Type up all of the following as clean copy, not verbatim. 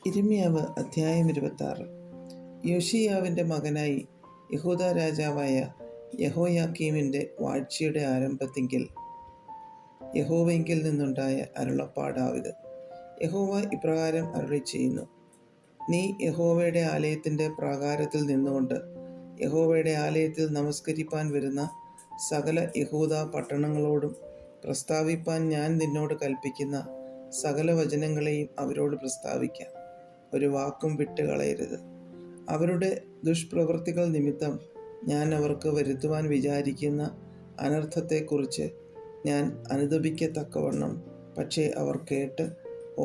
യിരെമ്യാവ് അധ്യായം 26. യോശിയാവിൻ്റെ മകനായി യഹൂദ രാജാവായ യെഹോയാക്കീമിൻ്റെ വാഴ്ചയുടെ ആരംഭത്തിങ്കിൽ യഹോവയിങ്കിൽ നിന്നുണ്ടായ അരുളപ്പാടാവിത്. യഹോവ ഇപ്രകാരം അരുളിച്ചെയ്യുന്നു: നീ യഹോവയുടെ ആലയത്തിൻ്റെ പ്രാകാരത്തിൽ നിന്നുകൊണ്ട് യഹോവയുടെ ആലയത്തിൽ നമസ്കരിപ്പാൻ വരുന്ന സകല യഹൂദ പട്ടണങ്ങളോടും പ്രസ്താവിപ്പാൻ ഞാൻ നിന്നോട് കൽപ്പിക്കുന്ന സകല വചനങ്ങളെയും അവരോട് പ്രസ്താവിക്കാം. ഒരു വാക്കും വിട്ടുകളയരുത്. അവരുടെ ദുഷ്പ്രവൃത്തികൾ നിമിത്തം ഞാൻ അവർക്ക് വരുത്തുവാൻ വിചാരിക്കുന്ന അനർത്ഥത്തെക്കുറിച്ച് ഞാൻ അനുതപിക്കത്തക്കവണ്ണം പക്ഷേ അവർ കേട്ട്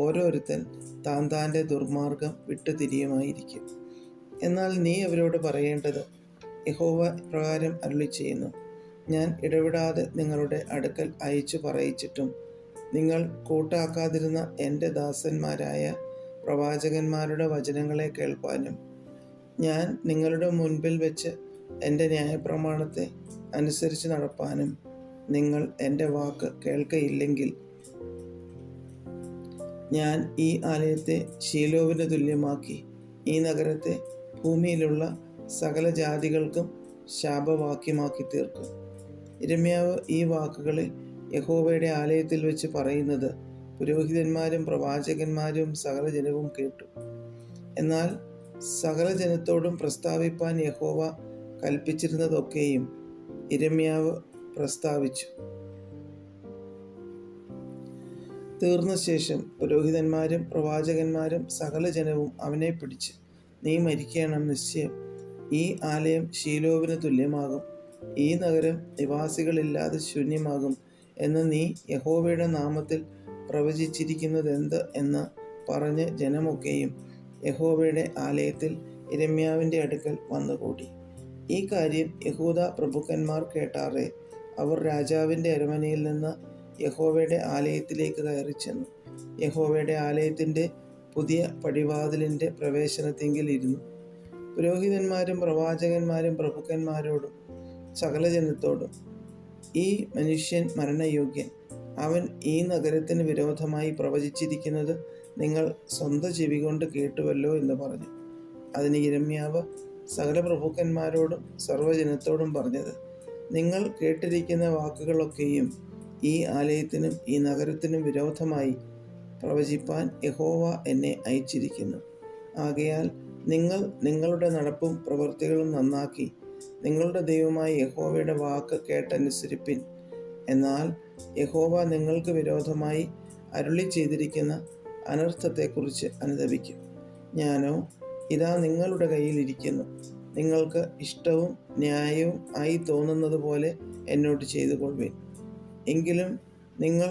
ഓരോരുത്തൻ താൻ്റെ ദുർമാർഗം വിട്ടുതിരിയുമായിരിക്കും. എന്നാൽ നീ അവരോട് പറയേണ്ടത്: യഹോവ ഇപ്രകാരം അരുളിച്ചെയ്യുന്നു: ഞാൻ ഇടവിടാതെ നിങ്ങളുടെ അടുക്കൽ അയച്ചു പറയിച്ചിട്ടും നിങ്ങൾ കൂട്ടാക്കാതിരുന്ന എൻ്റെ ദാസന്മാരായ പ്രവാചകന്മാരുടെ വചനങ്ങളെ കേൾപ്പാനും ഞാൻ നിങ്ങളുടെ മുൻപിൽ വെച്ച് എൻ്റെ ന്യായപ്രമാണത്തെ അനുസരിച്ച് നടപ്പാനും നിങ്ങൾ എൻ്റെ വാക്ക് കേൾക്കയില്ലെങ്കിൽ ഞാൻ ഈ ആലയത്തെ ശീലോവിന് തുല്യമാക്കി ഈ നഗരത്തെ ഭൂമിയിലുള്ള സകല ജാതികൾക്കും ശാപവാക്യമാക്കി തീർക്കും. യിരെമ്യാവ് ഈ വാക്കുകളെ യഹോവയുടെ ആലയത്തിൽ വെച്ച് പറയുന്നത് പുരോഹിതന്മാരും പ്രവാചകന്മാരും സകല ജനവും കേട്ടു. എന്നാൽ സകല ജനത്തോടും പ്രസ്താവിപ്പാൻ യഹോവ കൽപ്പിച്ചിരുന്നതൊക്കെയും യിരെമ്യാവ് പ്രസ്താവിച്ചു. തീർന്ന ശേഷം പുരോഹിതന്മാരും പ്രവാചകന്മാരും സകല ജനവും അവനെ പിടിച്ച്, നീ മരിക്കണം, നിശ്ചയം ഈ ആലയം ശീലോവിന് തുല്യമാകും, ഈ നഗരം നിവാസികളില്ലാതെ ശൂന്യമാകും എന്ന് നീ യഹോവയുടെ നാമത്തിൽ പ്രവചിച്ചിരിക്കുന്നതെന്ത് എന്ന് പറഞ്ഞ് ജനമൊക്കെയും യഹോവയുടെ ആലയത്തിൽ യിരെമ്യാവിൻ്റെ അടുക്കൽ വന്നുകൂടി. ഈ കാര്യം യഹൂദ പ്രഭുക്കന്മാർ കേട്ടാറെ അവർ രാജാവിൻ്റെ അരമനയിൽ നിന്ന് യഹോവയുടെ ആലയത്തിലേക്ക് കയറി ചെന്നു. യഹോവയുടെ ആലയത്തിൻ്റെ പുതിയ പടിവാതിലിൻ്റെ പ്രവേശനത്തിങ്കിൽ ഇരുന്നു. പുരോഹിതന്മാരും പ്രവാചകന്മാരും പ്രഭുക്കന്മാരോടും സകല ജനത്തോടും: ഈ മനുഷ്യൻ മരണയോഗ്യൻ. അവൻ ഈ നഗരത്തിന് വിരോധമായി പ്രവചിച്ചിരിക്കുന്നത് നിങ്ങൾ സ്വന്തം ചെവി കൊണ്ട് കേട്ടുവല്ലോ എന്ന് പറഞ്ഞു. അതിന് യിരെമ്യാവ് സകല പ്രഭുക്കന്മാരോടും സർവ്വജനത്തോടും പറഞ്ഞത്: നിങ്ങൾ കേട്ടിരിക്കുന്ന വാക്കുകളൊക്കെയും ഈ ആലയത്തിനും ഈ നഗരത്തിനും വിരോധമായി പ്രവചിപ്പാൻ യഹോവ എന്നെ അയച്ചിരിക്കുന്നു. ആകയാൽ നിങ്ങൾ നിങ്ങളുടെ നടപ്പും പ്രവൃത്തികളും നന്നാക്കി നിങ്ങളുടെ ദൈവമായ യഹോവയുടെ വാക്ക് കേട്ടനുസരിപ്പിൻ. എന്നാൽ യഹോവ നിങ്ങൾക്ക് വിരോധമായി അരുളി ചെയ്തിരിക്കുന്ന അനർത്ഥത്തെക്കുറിച്ച് അനുതപിക്കും. ഞാനോ ഇതാ നിങ്ങളുടെ കയ്യിൽ ഇരിക്കുന്നു. നിങ്ങൾക്ക് ഇഷ്ടവും ന്യായവും ആയി തോന്നുന്നത് പോലെ എന്നോട് ചെയ്തു കൊള്ളുവിൻ. എങ്കിലും നിങ്ങൾ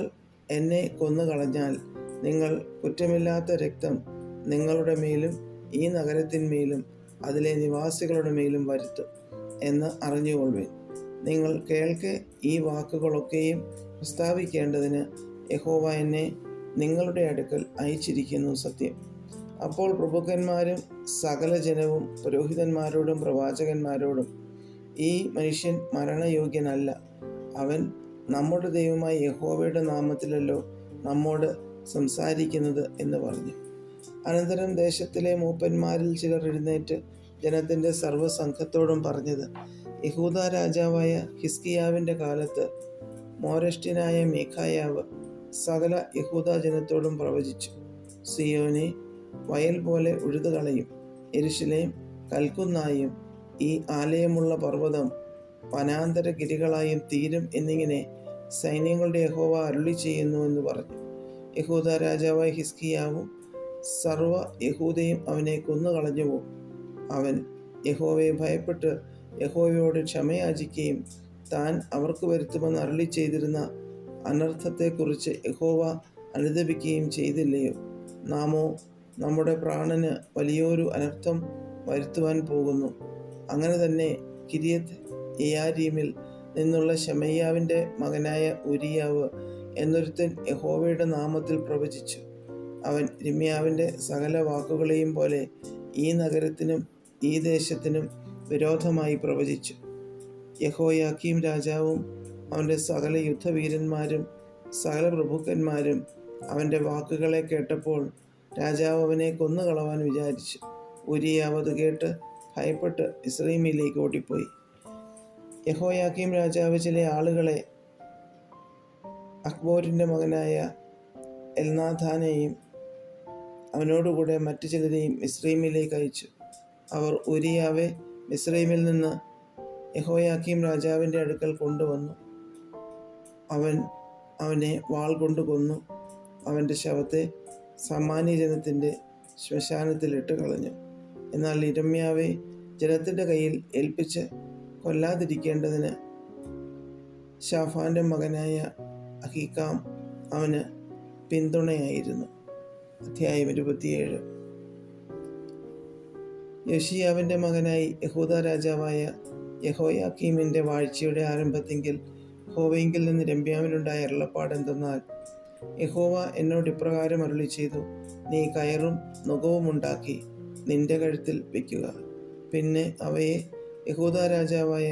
എന്നെ കൊന്നുകളഞ്ഞാൽ നിങ്ങൾ കുറ്റമില്ലാത്ത രക്തം നിങ്ങളുടെ മേലും ഈ നഗരത്തിന്മേലും അതിലെ നിവാസികളുടെ മേലും വരുത്തും എന്ന് അറിഞ്ഞുകൊള്ളുവിൻ. നിങ്ങൾ കേൾക്കെ ഈ വാക്കുകളൊക്കെയും പ്രസ്താവിക്കേണ്ടതിന് യഹോവ എന്നെ നിങ്ങളുടെ അടുക്കൽ അയച്ചിരിക്കുന്നു, സത്യം. അപ്പോൾ പ്രഭുക്കന്മാരും സകല ജനവും പുരോഹിതന്മാരോടും പ്രവാചകന്മാരോടും: ഈ മനുഷ്യൻ മരണയോഗ്യനല്ല, അവൻ നമ്മുടെ ദൈവമായ യഹോവയുടെ നാമത്തിലല്ലോ നമ്മോട് സംസാരിക്കുന്നത് എന്ന് പറഞ്ഞു. അനന്തരം ദേശത്തിലെ മൂപ്പന്മാരിൽ ചിലർ എഴുന്നേറ്റ് ജനത്തിൻ്റെ സർവ്വസംഘത്തോടും പറഞ്ഞത്: യഹൂദ രാജാവായ ഹിസ്കിയാവിൻ്റെ കാലത്ത് മോരെഷ്ട്യനായ മീഖായാവ് സകല യഹൂദ ജനത്തോടും പ്രവചിച്ചു: സിയോനെ വയൽ പോലെ ഉഴുതുകളയും, യെരൂശലേം കൽക്കുന്നായും ഈ ആലയമുള്ള പർവ്വതം വനാന്തരഗിരികളായും തീരും എന്നിങ്ങനെ സൈന്യങ്ങളുടെ യഹോവ അരുളി ചെയ്യുന്നു എന്ന് പറഞ്ഞു. യഹൂദ രാജാവായ ഹിസ്കിയാവും സർവ്വ യഹൂദയും അവനെ കൊന്നുകളഞ്ഞുവോ? അവൻ യഹോവയെ ഭയപ്പെട്ട് യഹോവയോട് ക്ഷമയാചിക്കുകയും താൻ അവർക്ക് വരുത്തുമെന്ന് അരുളി ചെയ്തിരുന്ന അനർത്ഥത്തെക്കുറിച്ച് യഹോവ അനുതപിക്കുകയും ചെയ്തില്ലയോ? നാമോ നമ്മുടെ പ്രാണന് വലിയൊരു അനർത്ഥം വരുത്തുവാൻ പോകുന്നു. അങ്ങനെ തന്നെ കിര്യത്ത് യെയാരീമിൽ നിന്നുള്ള ശെമയ്യാവിൻ്റെ മകനായ ഉരിയാവ് എന്നൊരുത്തൻ യഹോവയുടെ നാമത്തിൽ പ്രവചിച്ചു. അവൻ യിരെമ്യാവിൻ്റെ സകല വാക്കുകളെയും പോലെ ഈ നഗരത്തിനും ഈ ദേശത്തിനും വിരോധമായി പ്രവചിച്ചു. യെഹോയാക്കീം രാജാവും അവൻ്റെ സകല യുദ്ധവീരന്മാരും സകല പ്രഭുക്കന്മാരും അവൻ്റെ വാക്കുകളെ കേട്ടപ്പോൾ രാജാവ് അവനെ കൊന്നുകളവാൻ വിചാരിച്ചു. ഊരിയാവ് അത് കേട്ട് ഭയപ്പെട്ട് മിസ്രയീമിലേക്ക് ഓടിപ്പോയി. യെഹോയാക്കീം രാജാവ് ചില ആളുകളെ അക്ബോരിൻ്റെ മകനായ എൽനാഥാനെയും അവനോടുകൂടെ മറ്റു ചിലരെയും മിസ്രയീമിലേക്ക് അയച്ചു. അവർ ഊരിയാവെ മിസ്രയീമിൽ നിന്ന് യെഹോയാക്കീം രാജാവിൻ്റെ അടുക്കൽ കൊണ്ടുവന്നു. അവനെ വാൾ കൊണ്ട് കൊന്നു. അവൻ്റെ ശവത്തെ സാമാന്യജനത്തിൻ്റെ ശ്മശാനത്തിൽ ഇട്ട് കളഞ്ഞു. എന്നാൽ യിരെമ്യാവെ ജനത്തിൻ്റെ കയ്യിൽ ഏൽപ്പിച്ച് കൊല്ലാതിരിക്കേണ്ടതിന് ശാഫാൻ്റെ മകനായ അഹീക്കാം അവന് പിന്തുണയായിരുന്നു. അധ്യായം 27. യോശിയാവിൻ്റെ മകനായി യഹൂദ രാജാവായ യെഹോയാക്കീമിൻ്റെ വാഴ്ചയുടെ ആരംഭത്തെങ്കിൽ യഹോവയിങ്കിൽ നിന്ന് യിരെമ്യാവിനുണ്ടായ അരുളപ്പാടെന്തെന്നാൽ, യഹോവ എന്നോട് ഇപ്രകാരം അരുളി ചെയ്തു, നീ കയറും നുകവും ഉണ്ടാക്കി നിന്റെ കഴുത്തിൽ വയ്ക്കുക. പിന്നെ അവയെ യഹൂദ രാജാവായ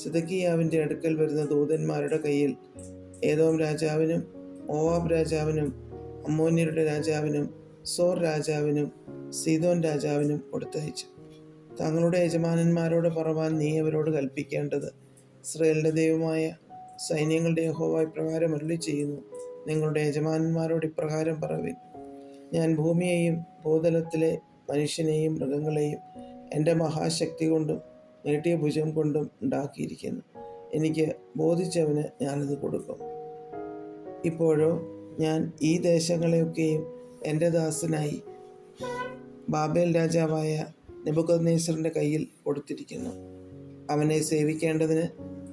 സിദക്കിയാവിൻ്റെ അടുക്കൽ വരുന്ന ദൂതന്മാരുടെ കയ്യിൽ ഏദോം രാജാവിനും മോവാബ് രാജാവിനും അമ്മോന്യരുടെ രാജാവിനും സോർ രാജാവിനും സീദോൻ രാജാവിനും കൊടുത്തയച്ചു. തങ്ങളുടെ യജമാനന്മാരോട് പറവാൻ നീ അവരോട് കൽപ്പിക്കേണ്ടത്, ഇസ്രായേലിൻ്റെ ദൈവമായ സൈന്യങ്ങളുടെ യഹോവ ഇപ്രകാരം അരുളി ചെയ്യുന്നു, നിങ്ങളുടെ യജമാനന്മാരോട് ഇപ്രകാരം പറവിൻ, ഞാൻ ഭൂമിയെയും ഭൂതലത്തിലെ മനുഷ്യനെയും മൃഗങ്ങളെയും എൻ്റെ മഹാശക്തി കൊണ്ടും നീട്ടിയ ഭുജം കൊണ്ടും ഉണ്ടാക്കിയിരിക്കുന്നു. എനിക്ക് ബോധിച്ചവന് ഞാനത് കൊടുക്കും. ഇപ്പോഴോ ഞാൻ ഈ ദേശങ്ങളെയൊക്കെയും എൻ്റെ ദാസനായി ബാബേൽ രാജാവായ നെബൂഖദ്നേസറിൻ്റെ കയ്യിൽ കൊടുത്തിരിക്കുന്നു. അവനെ സേവിക്കേണ്ടതിന്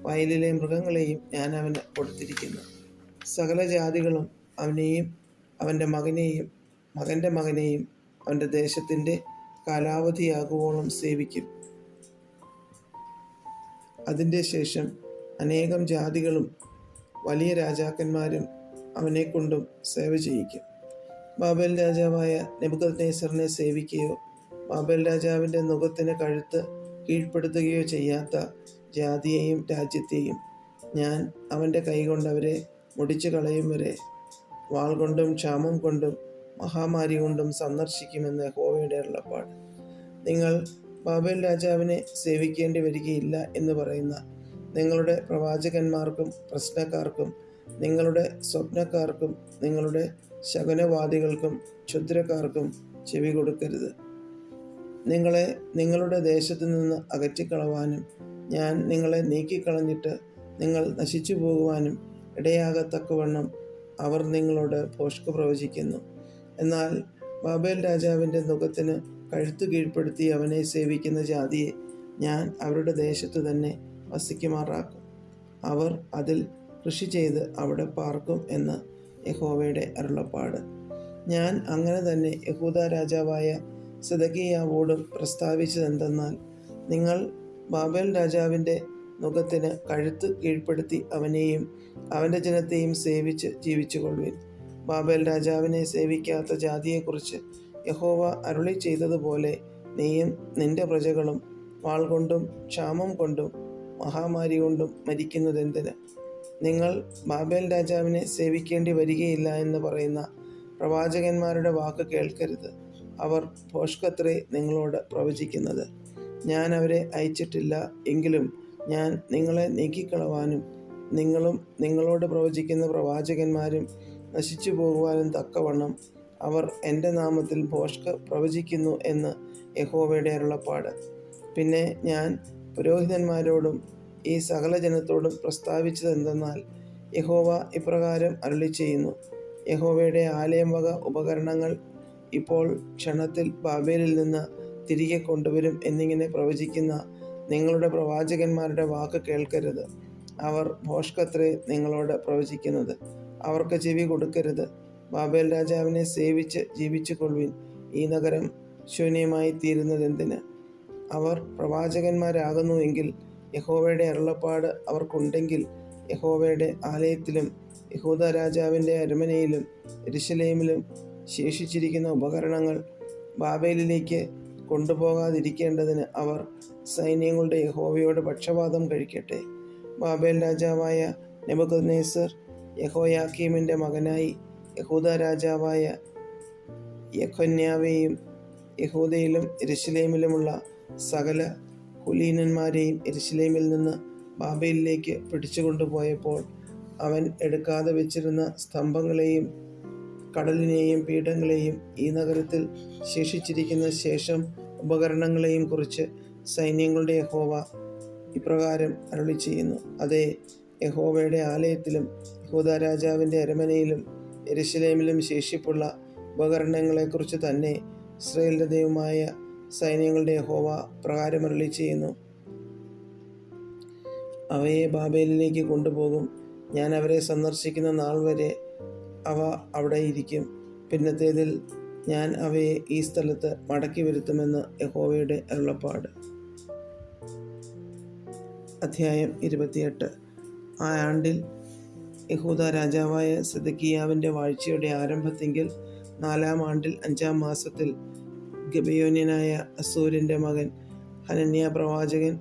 വയലിലെ മൃഗങ്ങളെയും ഞാൻ അവന് കൊടുത്തിരിക്കുന്നു. സകല ജാതികളും അവനെയും അവൻ്റെ മകനെയും മകൻ്റെ മകനെയും അവൻ്റെ ദേശത്തിൻ്റെ കാലാവധിയാകുവോളം സേവിക്കും. അതിൻ്റെ ശേഷം അനേകം ജാതികളും വലിയ രാജാക്കന്മാരും അവനെക്കൊണ്ടും സേവ ചെയ്യിക്കും. ബാബേൽ രാജാവായ നെബൂഖദ്നേസറിനെ സേവിക്കുകയോ ബാബേൽ രാജാവിൻ്റെ നുകത്തിന് കഴുത്ത് കീഴ്പ്പെടുത്തുകയോ ചെയ്യാത്ത ജാതിയെയും രാജ്യത്തെയും ഞാൻ അവൻ്റെ കൈകൊണ്ട് അവരെ മുടിച്ചു കളയും വരെ വാൾ കൊണ്ടും ക്ഷാമം കൊണ്ടും മഹാമാരി കൊണ്ടും സന്ദർശിക്കുമെന്ന് യഹോവയുടെ അരുളപ്പാട്. നിങ്ങൾ ബാബേൽ രാജാവിനെ സേവിക്കേണ്ടി വരികയില്ല എന്ന് പറയുന്ന നിങ്ങളുടെ പ്രവാചകന്മാർക്കും പ്രശ്നക്കാർക്കും നിങ്ങളുടെ സ്വപ്നക്കാർക്കും നിങ്ങളുടെ ശകുനവാദികൾക്കും ക്ഷുദ്രക്കാർക്കും ചെവി കൊടുക്കരുത്. നിങ്ങളെ നിങ്ങളുടെ ദേശത്തു നിന്ന് അകറ്റിക്കളവാനും ഞാൻ നിങ്ങളെ നീക്കിക്കളഞ്ഞിട്ട് നിങ്ങൾ നശിച്ചു പോകുവാനും ഇടയാകത്തക്കവണ്ണം അവർ നിങ്ങളോട് ഭോഷ്ക് പ്രവചിക്കുന്നു. എന്നാൽ ബാബേൽ രാജാവിൻ്റെ നുകത്തിന് കഴുത്തു കീഴ്പ്പെടുത്തി അവനെ സേവിക്കുന്ന ജാതിയെ ഞാൻ അവരുടെ ദേശത്തു തന്നെ വസിക്കുമാറാക്കും. അവർ അതിൽ കൃഷി ചെയ്ത് അവിടെ പാർക്കും എന്ന് യഹോവയുടെ അരുളപ്പാട്. ഞാൻ അങ്ങനെ തന്നെ യഹൂദ രാജാവായ സിദക്കിയാവോടും പ്രസ്താവിച്ചതെന്തെന്നാൽ, നിങ്ങൾ ബാബേൽ രാജാവിൻ്റെ നുകത്തിന് കഴുത്ത് കീഴ്പ്പെടുത്തി അവനെയും അവൻ്റെ ജനത്തെയും സേവിച്ച് ജീവിച്ചുകൊള്ളുവിൻ. ബാബേൽ രാജാവിനെ സേവിക്കാത്ത ജാതിയെക്കുറിച്ച് യഹോവ അരുളി ചെയ്തതുപോലെ നീയും നിന്റെ പ്രജകളും വാൾ കൊണ്ടും ക്ഷാമം കൊണ്ടും മഹാമാരി കൊണ്ടും മരിക്കുന്നതെന്തിന്? നിങ്ങൾ ബാബേൽ രാജാവിനെ സേവിക്കേണ്ടി വരികയില്ല എന്ന് പറയുന്ന പ്രവാചകന്മാരുടെ വാക്ക് കേൾക്കരുത്. അവർ ഭോഷ്കത്രേ നിങ്ങളോട് പ്രവചിക്കുന്നത്. ഞാൻ അവരെ അയച്ചിട്ടില്ല എങ്കിലും ഞാൻ നിങ്ങളെ നീക്കിക്കളവാനും നിങ്ങളും നിങ്ങളോട് പ്രവചിക്കുന്ന പ്രവാചകന്മാരും നശിച്ചു പോകുവാനും തക്കവണ്ണം അവർ എൻ്റെ നാമത്തിൽ ഭോഷ്ക് പ്രവചിക്കുന്നു എന്ന് യഹോവയുടെ അരുളപ്പാട്. പിന്നെ ഞാൻ പുരോഹിതന്മാരോടും ഈ സകല ജനത്തോടും പ്രസ്താവിച്ചതെന്തെന്നാൽ, യഹോവ ഇപ്രകാരം അരുളി ചെയ്യുന്നു, യഹോവയുടെ ആലയം വക ഉപകരണങ്ങൾ ഇപ്പോൾ ക്ഷണത്തിൽ ബാബേലിൽ നിന്ന് തിരികെ കൊണ്ടുവരും എന്നിങ്ങനെ പ്രവചിക്കുന്ന നിങ്ങളുടെ പ്രവാചകന്മാരുടെ വാക്ക് കേൾക്കരുത്. അവർ ഭോഷ്കത്രേ നിങ്ങളോട് പ്രവചിക്കുന്നത്. അവർക്ക് ചെവി കൊടുക്കരുത്. ബാബേൽ രാജാവിനെ സേവിച്ച് ജീവിച്ചു കൊള്ളുവിൻ. ഈ നഗരം ശൂന്യമായി തീരുന്നതെന്തിന്? അവർ പ്രവാചകന്മാരാകുന്നുവെങ്കിൽ യഹോവയുടെ അരുളപ്പാട് അവർക്കുണ്ടെങ്കിൽ യഹോവയുടെ ആലയത്തിലും യഹൂദ രാജാവിൻ്റെ അരമനയിലും യെരൂശലേമിലും ശേഷിച്ചിരിക്കുന്ന ഉപകരണങ്ങൾ ബാബേലിലേക്ക് കൊണ്ടുപോകാതിരിക്കേണ്ടതിന് അവർ സൈന്യങ്ങളുടെ യഹോവയോട് പക്ഷപാതം കഴിക്കട്ടെ. ബാബേൽ രാജാവായ നെബൂഖദ്നേസർ യെഹോയാക്കീമിൻ്റെ മകനായി യഹൂദ രാജാവായ യെഖൊന്യാവെയും യഹൂദയിലും യെരൂശലേമിലുമുള്ള സകല കുലീനന്മാരെയും യെരൂശലേമിൽ നിന്ന് ബാബേലിലേക്ക് പിടിച്ചുകൊണ്ടുപോയപ്പോൾ അവൻ എടുക്കാതെ വെച്ചിരുന്ന സ്തംഭങ്ങളെയും കടലിനെയും പീഠങ്ങളെയും ഈ നഗരത്തിൽ ശേഷിച്ചിരിക്കുന്ന ശേഷം ഉപകരണങ്ങളെയും കുറിച്ച് സൈന്യങ്ങളുടെ യഹോവ ഇപ്രകാരം അരുളിച്ചെയ്യുന്നു. അതേ, യഹോവയുടെ ആലയത്തിലും യഹൂദാ രാജാവിൻ്റെ അരമനയിലും യെരൂശലേമിലും ശേഷിപ്പുള്ള ഉപകരണങ്ങളെക്കുറിച്ച് തന്നെ ഇസ്രായേലിൻ്റെ ദൈവമായ സൈന്യങ്ങളുടെ യഹോവ പ്രകാരം അരുളിച്ചെയ്യുന്നു. അവയെ ബാബേലിലേക്ക് കൊണ്ടുപോകും. ഞാൻ അവരെ സന്ദർശിക്കുന്ന നാൾ വരെ അവ അവിടെ ഇരിക്കും. പിന്നത്തേതിൽ ഞാൻ അവയെ ഈ സ്ഥലത്ത് മടക്കി വരുത്തുമെന്ന് യഹോവയുടെ അരുളപ്പാട്. അധ്യായം 28. ആ ആണ്ടിൽ യഹൂദാ രാജാവായ സിദെക്കീയാവിൻ്റെ വാഴ്ചയുടെ ആരംഭത്തിങ്കിൽ 4-ാം ആണ്ടിൽ 5-ാം മാസത്തിൽ ഗിബെയോന്യനായ അസൂരിൻ്റെ മകൻ ഹനന്യാ പ്രവാചകൻ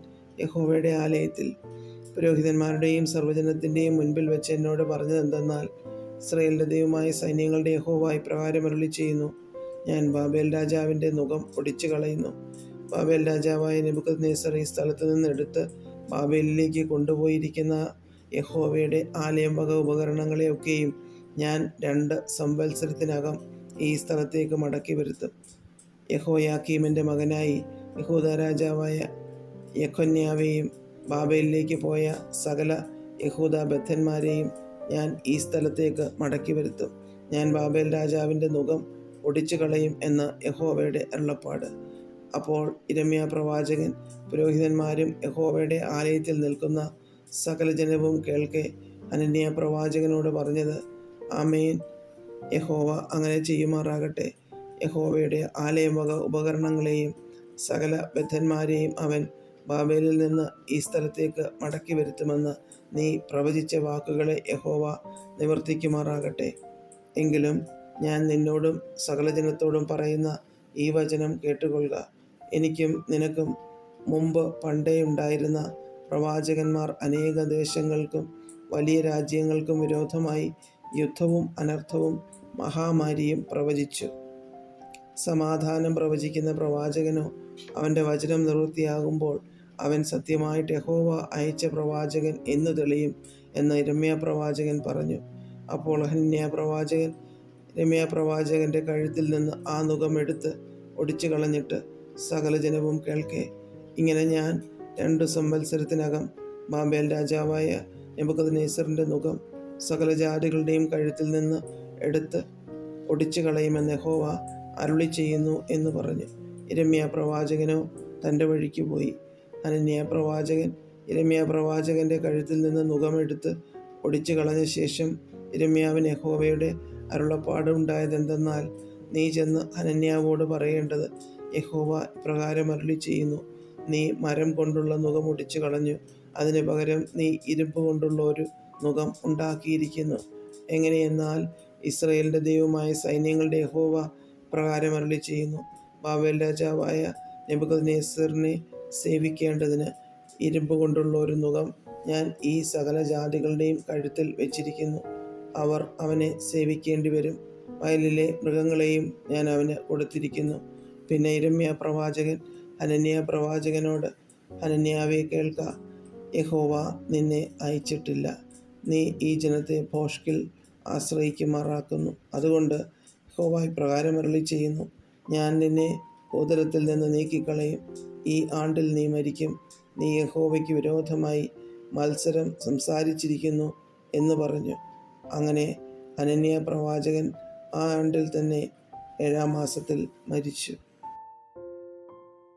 യഹോവയുടെ ആലയത്തിൽ പുരോഹിതന്മാരുടെയും സർവ്വജനത്തിൻ്റെയും മുൻപിൽ വെച്ച് എന്നോട് പറഞ്ഞതെന്തെന്നാൽ, ഇസ്രായേലിൻ്റെ ദൈവമായ സൈന്യങ്ങളുടെ യഹോവ ഇപ്രകാരം അരുളിച്ചെയ്യുന്നു, ഞാൻ ബാബേൽ രാജാവിൻ്റെ നുകം ഒടിച്ചു കളയുന്നു. ബാബേൽ രാജാവായ നെബൂഖദ്നേസർ ഈ സ്ഥലത്ത് നിന്ന് എടുത്ത് ബാബേലിലേക്ക് കൊണ്ടുപോയിരിക്കുന്ന യഹോവയുടെ ആലയം വക ഉപകരണങ്ങളെയൊക്കെയും ഞാൻ 2 സംവത്സരത്തിനകം ഈ സ്ഥലത്തേക്ക് മടക്കി വരുത്തും. യെഹോയാക്കീമിൻ്റെ മകനായി യഹൂദാ രാജാവായ യെഖൊന്യാവെയും ബാബേലിലേക്ക് പോയ സകല യഹൂദാ ബദ്ധന്മാരെയും ഞാൻ ഈ സ്ഥലത്തേക്ക് മടക്കി വരുത്തും. ഞാൻ ബാബേൽ രാജാവിൻ്റെ നുകം ഒടിച്ചു കളയും എന്ന് യഹോവയുടെ അരുളപ്പാട്. അപ്പോൾ യിരെമ്യാ പ്രവാചകൻ പുരോഹിതന്മാരും യഹോവയുടെ ആലയത്തിൽ നിൽക്കുന്ന സകല ജനവും കേൾക്കെ ഹനന്യാ പ്രവാചകനോട് പറഞ്ഞത്, ആമേൻ, യഹോവ അങ്ങനെ ചെയ്യുമാറാകട്ടെ. യഹോവയുടെ ആലയം വക ഉപകരണങ്ങളെയും സകല ബദ്ധന്മാരെയും അവൻ ബാബേലിൽ നിന്ന് ഈ സ്ഥലത്തേക്ക് മടക്കി വരുത്തുമെന്ന് നീ പ്രവചിച്ച വാക്കുകളെ യഹോവ നിവർത്തിക്കുമാറാകട്ടെ. എങ്കിലും ഞാൻ നിന്നോടും സകല ജനത്തോടും പറയുന്ന ഈ വചനം കേട്ടുകൊള്ളുക. എനിക്കും നിനക്കും മുമ്പ് പണ്ടേ ഉണ്ടായിരുന്ന പ്രവാചകന്മാർ അനേക ദേശങ്ങൾക്കും വലിയ രാജ്യങ്ങൾക്കും വിരോധമായി യുദ്ധവും അനർത്ഥവും മഹാമാരിയും പ്രവചിച്ചു. സമാധാനം പ്രവചിക്കുന്ന പ്രവാചകനോ അവൻ്റെ വചനം നിവൃത്തിയാകുമ്പോൾ അവൻ സത്യമായിട്ട് യഹോവ അയച്ച പ്രവാചകൻ എന്ന് തെളിയും എന്ന് യിരെമ്യാ പ്രവാചകൻ പറഞ്ഞു. അപ്പോൾ ഹനന്യാ പ്രവാചകൻ യിരെമ്യാ പ്രവാചകൻ്റെ കഴുത്തിൽ നിന്ന് ആ നുകം എടുത്ത് ഒടിച്ചു കളഞ്ഞിട്ട് സകല ജനവും കേൾക്കെ, ഇങ്ങനെ ഞാൻ 2 സംവത്സരത്തിനകം ബാബേൽ രാജാവായ നെബൂഖദ്നേസറിൻ്റെ നുകം സകല ജാതികളുടെയും കഴുത്തിൽ നിന്ന് എടുത്ത് ഒടിച്ചു കളയുമെന്ന് യഹോവ അരുളിച്ചെയ്യുന്നു എന്ന് പറഞ്ഞു. യിരെമ്യാ പ്രവാചകനോ തൻ്റെ വഴിക്ക് പോയി. ഹനന്യാ പ്രവാചകൻ യിരെമ്യാ പ്രവാചകൻ്റെ കഴുത്തിൽ നിന്ന് നുകമെടുത്ത് ഒടിച്ചു കളഞ്ഞ ശേഷം യിരെമ്യാവിന് യഹോവയുടെ അരുളപ്പാട് ഉണ്ടായതെന്തെന്നാൽ, നീ ചെന്ന് ഹനന്യാവോട് പറയേണ്ടത്, യഹോവ ഇപ്രകാരം അരുളിച്ചെയ്യുന്നു, നീ മരം കൊണ്ടുള്ള നുകം ഒടിച്ചു കളഞ്ഞു, അതിന് പകരം നീ ഇരുമ്പ് കൊണ്ടുള്ള ഒരു നുകം ഉണ്ടാക്കിയിരിക്കുന്നു. എങ്ങനെയെന്നാൽ, ഇസ്രായേലിൻ്റെ ദൈവമായ സൈന്യങ്ങളുടെ യഹോവ പ്രകാരം അരുളിച്ചെയ്യുന്നു, ബാബേൽ രാജാവായ നെബൂഖദ്നേസറിനെ സേവിക്കേണ്ടതിന് ഇരുമ്പ് കൊണ്ടുള്ള ഒരു നുകം ഞാൻ ഈ സകല ജാതികളുടെയും കഴുത്തിൽ വെച്ചിരിക്കുന്നു. അവർ അവനെ സേവിക്കേണ്ടി വരും. വയലിലെ മൃഗങ്ങളെയും ഞാൻ അവന് കൊടുത്തിരിക്കുന്നു. പിന്നെ യിരെമ്യാ പ്രവാചകൻ ഹനന്യാ പ്രവാചകനോട്, ഹനന്യാവേ കേൾക്ക, യഹോവ നിന്നെ അയച്ചിട്ടില്ല. നീ ഈ ജനത്തെ ഭോഷ്കിൽ ആശ്രയിക്കുമാറാക്കുന്നു. അതുകൊണ്ട് യഹോവ ഇപ്രകാരം അരുളിച്ചെയ്യുന്നു, ഞാൻ നിന്നെ ഭൂതലത്തിൽ നിന്ന് നീക്കിക്കളയും. ഈ ആണ്ടിൽ നീ മരിക്കും. നീ യഹോവയ്ക്ക് വിരോധമായി മത്സരം സംസാരിച്ചിരിക്കുന്നു എന്ന് പറഞ്ഞു. അങ്ങനെ ഹനന്യാ പ്രവാചകൻ ആ ആണ്ടിൽ തന്നെ 7-ാം മാസത്തിൽ മരിച്ചു.